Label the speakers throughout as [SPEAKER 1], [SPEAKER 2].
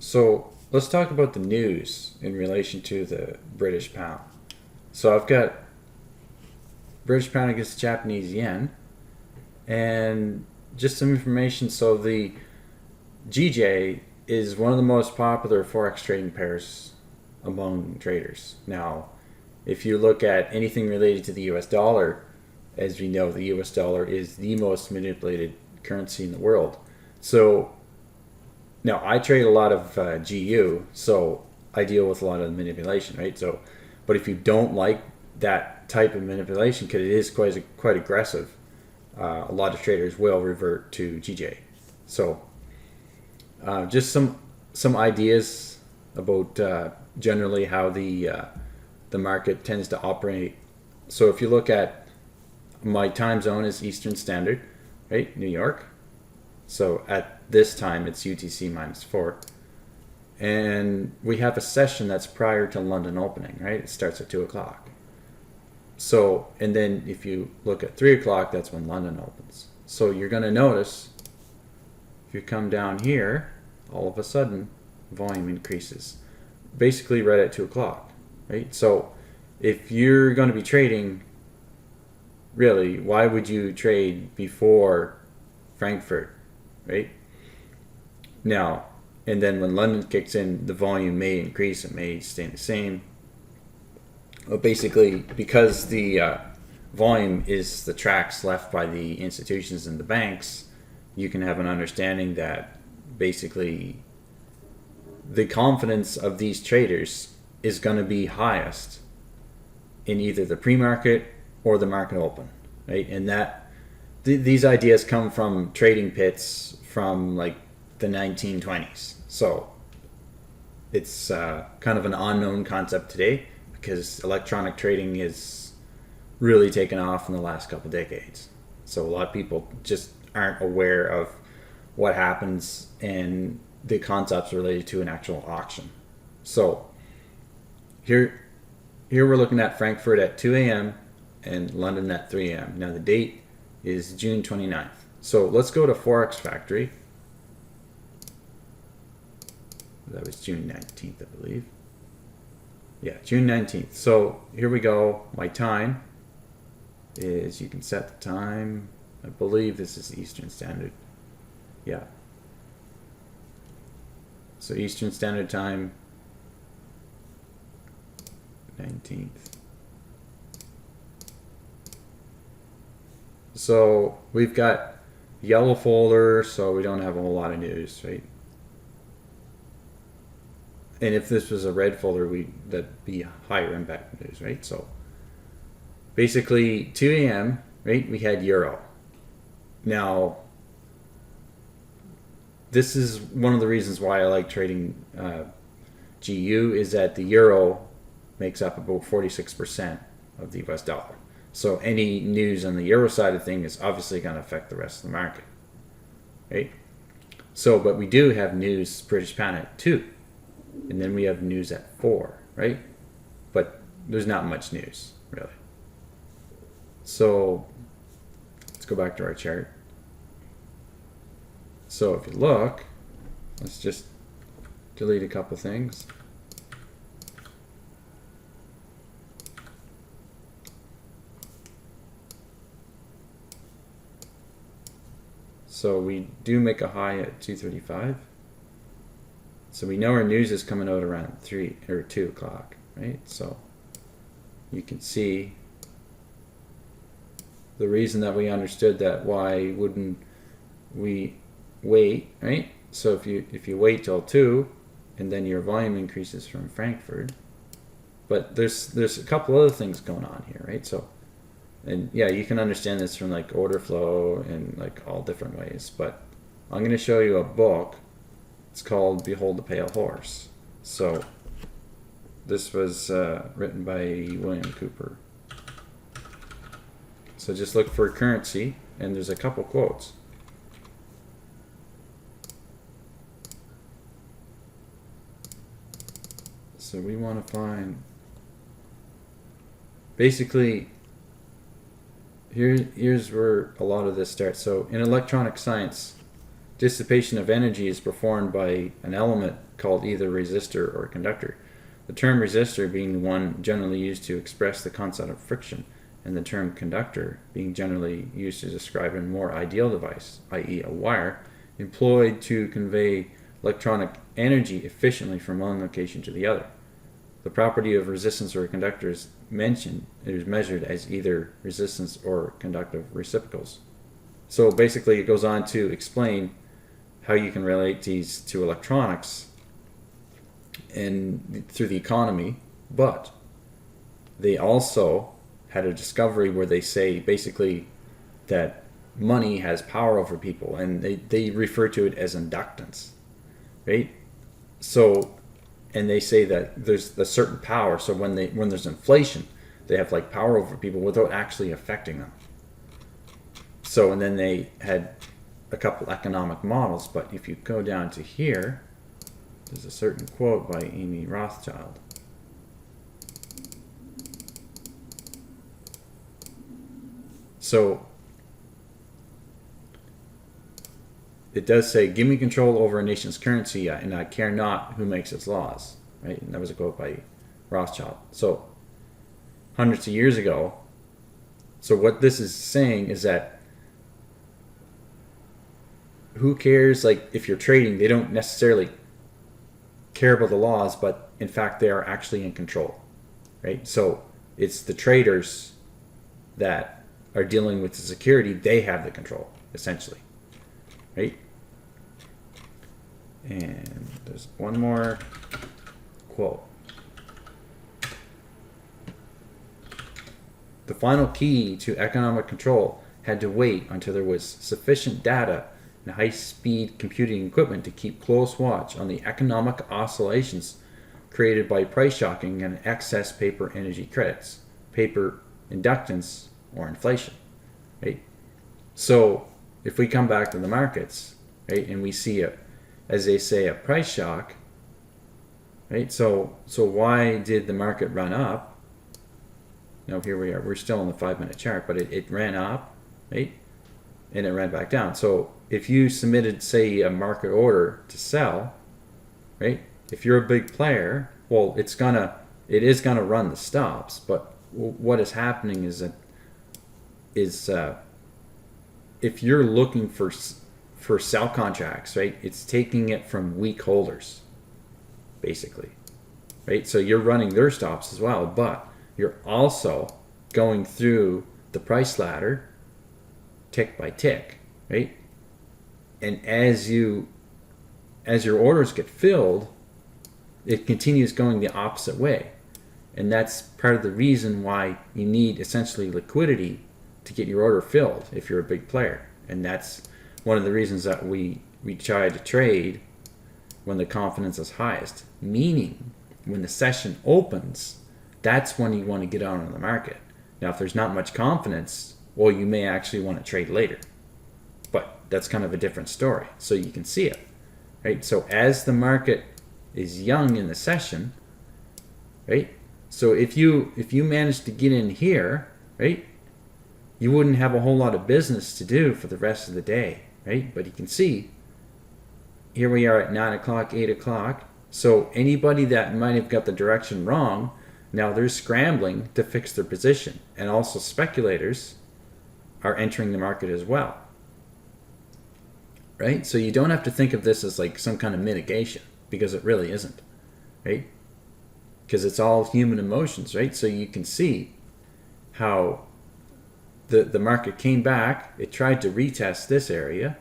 [SPEAKER 1] So let's talk about the news in relation to the British pound. So I've got British pound against Japanese yen, and just some information. So the GJ is one of the most popular forex trading pairs among traders. Now, if you look at anything related to the US dollar, as we know, the US dollar is the most manipulated currency in the world. So now I trade a lot of GU, so I deal with a lot of manipulation, right? So, but if you don't like that type of manipulation, because it is quite aggressive, a lot of traders will revert to GJ. So, just some ideas about generally how the market tends to operate. So, if you look at my time zone is Eastern Standard, right? New York. So at this time it's UTC -4. And we have a session that's prior to London opening, right? It starts at 2 o'clock. So, and then if you look at 3 o'clock, that's when London opens. So you're going to notice if you come down here, all of a sudden volume increases. Basically right at 2 o'clock, right? So if you're going to be trading, really, why would you trade before Frankfurt, right? Now, and then when London kicks in, the volume may increase, it may stay the same. But basically, because the volume is the tracks left by the institutions and the banks, you can have an understanding that basically the confidence of these traders is going to be highest in either the pre-market or the market open, right? And that these ideas come from trading pits from like the 1920s. So it's kind of an unknown concept today because electronic trading is really taken off in the last couple decades. So a lot of people just aren't aware of what happens and the concepts related to an actual auction. So here we're looking at Frankfurt at 2 a.m. and London at 3 a.m. Now the date is June 29th. So let's go to Forex Factory. That was June 19th, I believe. Yeah, June 19th. So here we go. My time is, you can set the time. I believe this is Eastern Standard. Yeah. So Eastern Standard Time, 19th. So we've got yellow folder, so we don't have a whole lot of news, right? And if this was a red folder, that'd be higher impact news, right? So basically 2 a.m., right, we had Euro. Now, this is one of the reasons why I like trading GU, is that the Euro makes up about 46% of the US dollar. So any news on the Euro side of things is obviously going to affect the rest of the market, right? So, but we do have news British pound at 2. And then we have news at 4, right? But there's not much news, really. So let's go back to our chart. So if you look, let's just delete a couple things. So we do make a high at 235. So we know our news is coming out around 3 or 2 o'clock, right? So you can see the reason that we understood that, why wouldn't we wait, right? So if you wait till 2, and then your volume increases from Frankfurt, but there's a couple other things going on here, right? So, and yeah, you can understand this from like order flow and like all different ways, but I'm going to show you a book. It's called Behold the Pale Horse. So this was written by William Cooper. So just look for currency, and there's a couple quotes. So we want to find, basically, here's where a lot of this starts. So in electronic science, dissipation of energy is performed by an element called either resistor or conductor. The term resistor being the one generally used to express the concept of friction, and the term conductor being generally used to describe a more ideal device, i.e. a wire, employed to convey electronic energy efficiently from one location to the other. The property of resistance or conductor is measured as either resistance or conductive reciprocals. So basically it goes on to explain how you can relate these to electronics and through the economy, but they also had a discovery where they say basically that money has power over people, and they refer to it as inductance, right? So, and they say that there's a certain power, so when there's inflation, they have like power over people without actually affecting them. So, and then they had a couple economic models, but if you go down to here, there's a certain quote by Mayer Rothschild. So it does say, "Give me control over a nation's currency, and I care not who makes its laws." Right? And that was a quote by Rothschild. So hundreds of years ago. So what this is saying is that who cares? Like if you're trading, they don't necessarily care about the laws, but in fact they are actually in control, right? So it's the traders that are dealing with the security. They have the control, essentially, right? And there's one more quote. "The final key to economic control had to wait until there was sufficient data and high-speed computing equipment to keep close watch on the economic oscillations created by price shocking and excess paper energy credits, paper inductance, or inflation." Right? So if we come back to the markets, right, and we see as they say, a price shock, right? So why did the market run up? Here we are. We're still on the 5-minute chart, but it ran up, right? And it ran back down. So if you submitted, say, a market order to sell, right? If you're a big player, well, it is gonna run the stops. But what is happening is if you're looking for sell contracts, right? It's taking it from weak holders, basically, right? So you're running their stops as well, but you're also going through the price ladder tick by tick, right? And as your orders get filled, it continues going the opposite way. And that's part of the reason why you need essentially liquidity to get your order filled if you're a big player. And that's one of the reasons that we try to trade when the confidence is highest, meaning when the session opens, that's when you want to get out on the market. Now, if there's not much confidence, well, you may actually want to trade later. But that's kind of a different story. So you can see it, right? So as the market is young in the session, right? So if you manage to get in here, right, you wouldn't have a whole lot of business to do for the rest of the day, right? But you can see here we are at 9 o'clock, 8 o'clock. So anybody that might have got the direction wrong, now they're scrambling to fix their position. And also speculators are entering the market as well, right? So you don't have to think of this as like some kind of mitigation, because it really isn't, right? Because it's all human emotions, right? So you can see how the market came back. It tried to retest this area,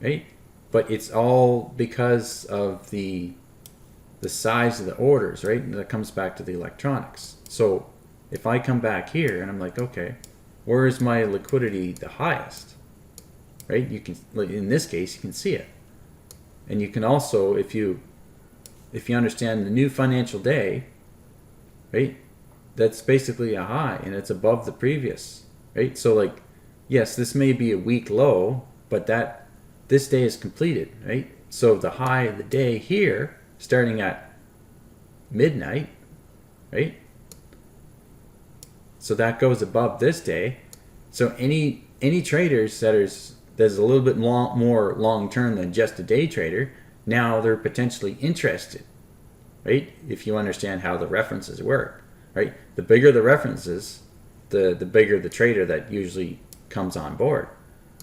[SPEAKER 1] right? But it's all because of the size of the orders, right? And that comes back to the electronics. So if I come back here and I'm like, okay, where is my liquidity the highest, right? You can, in this case, you can see it. And you can also, if you understand the new financial day, right, that's basically a high and it's above the previous, right? So like, yes, this may be a weak low, but this day is completed, right? So the high of the day here, starting at midnight, right? So that goes above this day. So any traders that that's a little bit more long term than just a day trader, now they're potentially interested, right? If you understand how the references work, right? The bigger the references, the bigger the trader that usually comes on board.